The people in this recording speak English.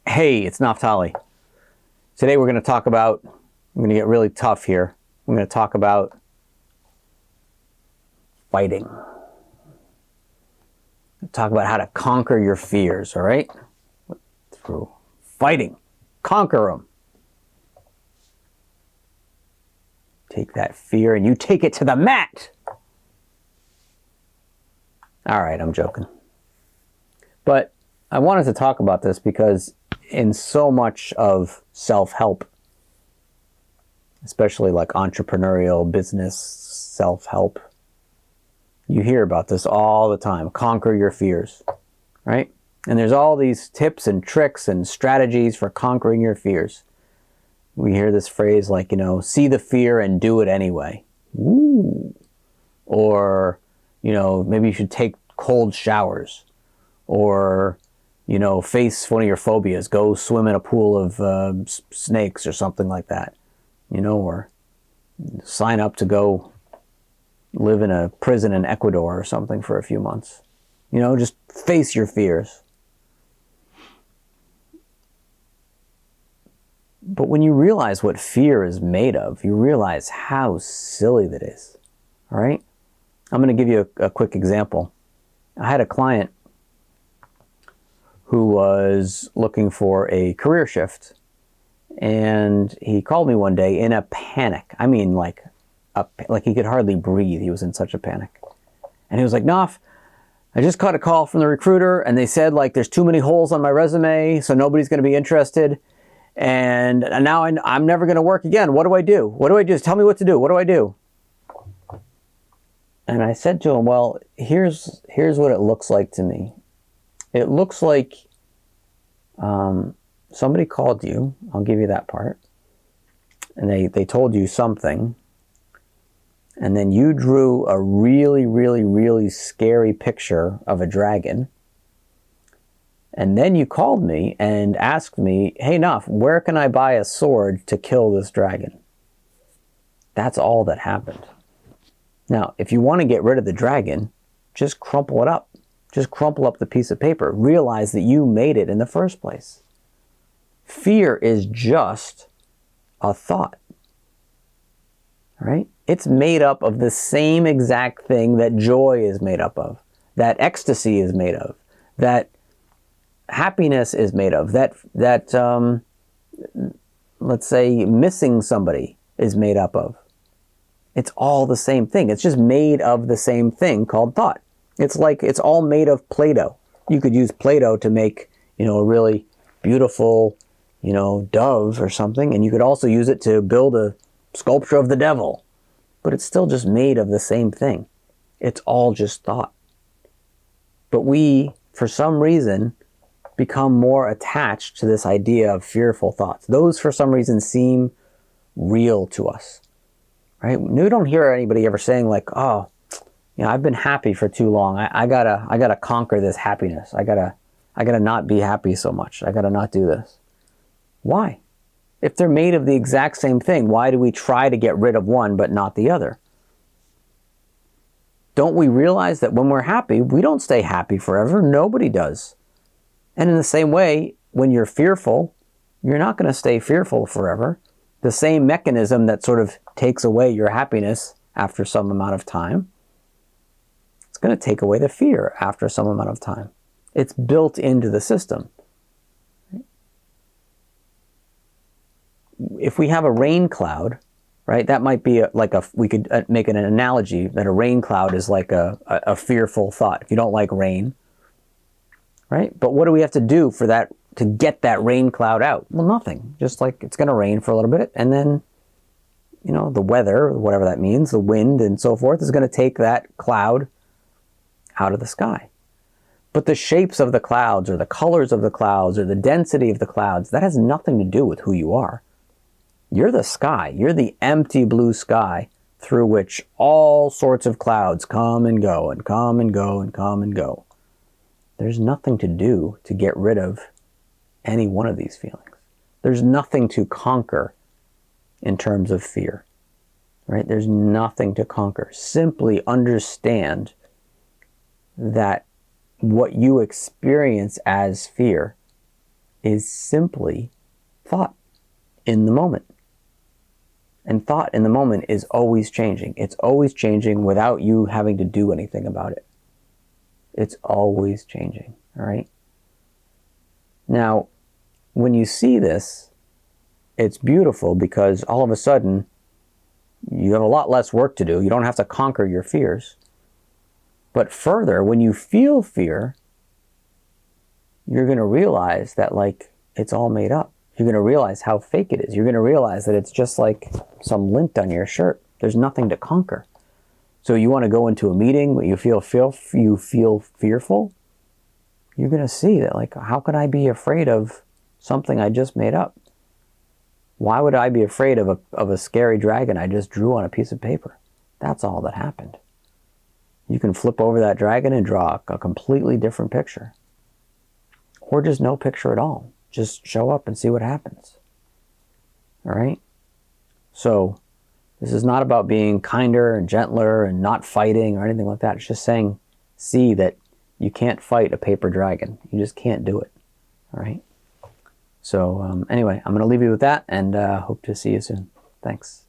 Hey, it's Naftali. Today we're going to talk about, I'm going to get really tough here. I'm going to talk about fighting. Talk about how to conquer your fears, all right? Through fighting. Conquer them. Take that fear and you take it to the mat. All right, I'm joking. But I wanted to talk about this because in so much of self-help, especially like entrepreneurial business self-help, you hear about this all the time. Conquer your fears, right? And there's all these tips and tricks and strategies for conquering your fears. We hear this phrase like, see the fear and do it anyway. Ooh. Or, maybe you should take cold showers. Or, face one of your phobias. Go swim in a pool of snakes or something like that. Or sign up to go live in a prison in Ecuador or something for a few months. Just face your fears. But when you realize what fear is made of, you realize how silly that is. All right? I'm going to give you a quick example. I had a client who was looking for a career shift, and he called me one day in a panic. I mean, like he could hardly breathe. He was in such a panic. And he was like, Naf, I just caught a call from the recruiter, and they said, there's too many holes on my resume, so nobody's going to be interested. And now I'm never going to work again. What do I do? What do I do? Just tell me what to do. What do I do? And I said to him, well, here's what it looks like to me. It looks like somebody called you. I'll give you that part. And they told you something. And then you drew a really, really, really scary picture of a dragon. And then you called me and asked me, hey, Naf, where can I buy a sword to kill this dragon? That's all that happened. Now, if you want to get rid of the dragon, just crumple it up. Just crumple up the piece of paper. Realize that you made it in the first place. Fear is just a thought. Right? It's made up of the same exact thing that joy is made up of, that ecstasy is made of, that happiness is made of, that let's say missing somebody is made up of. It's all the same thing. It's just made of the same thing called thought. It's like it's all made of Play-Doh. You could use Play-Doh to make, a really beautiful, dove or something, and you could also use it to build a sculpture of the devil. But it's still just made of the same thing. It's all just thought. But we, for some reason, become more attached to this idea of fearful thoughts. Those, for some reason, seem real to us, right? We don't hear anybody ever saying like, oh, I've been happy for too long. I gotta conquer this happiness. I gotta not be happy so much. I gotta not do this. Why? If they're made of the exact same thing, why do we try to get rid of one but not the other? Don't we realize that when we're happy, we don't stay happy forever? Nobody does. And in the same way, when you're fearful, you're not going to stay fearful forever. The same mechanism that sort of takes away your happiness after some amount of time, it's going to take away the fear after some amount of time. It's built into the system. If we have a rain cloud, right, that might be we could make an analogy that a rain cloud is like a fearful thought. If you don't like rain, right? But what do we have to do for that, to get that rain cloud out? Well, nothing. Just like it's going to rain for a little bit, and then, the weather, whatever that means, the wind and so forth, is going to take that cloud out of the sky. But the shapes of the clouds, or the colors of the clouds, or the density of the clouds, that has nothing to do with who you are. You're the sky. You're the empty blue sky through which all sorts of clouds come and go and come and go and come and go. There's nothing to do to get rid of any one of these feelings. There's nothing to conquer in terms of fear, right? There's nothing to conquer. Simply understand that what you experience as fear is simply thought in the moment. And thought in the moment is always changing. It's always changing without you having to do anything about it. It's always changing, all right? Now, when you see this, it's beautiful because all of a sudden, you have a lot less work to do. You don't have to conquer your fears. But further, when you feel fear, you're going to realize that, like, it's all made up. You're going to realize how fake it is. You're going to realize that it's just like some lint on your shirt. There's nothing to conquer. So you want to go into a meeting where you feel fearful, you're going to see that, like, how could I be afraid of something I just made up? Why would I be afraid of a scary dragon I just drew on a piece of paper? That's all that happened. You can flip over that dragon and draw a completely different picture. Or just no picture at all. Just show up and see what happens. All right? So, this is not about being kinder and gentler and not fighting or anything like that. It's just saying, see that you can't fight a paper dragon. You just can't do it. All right? So, anyway, I'm going to leave you with that and hope to see you soon. Thanks.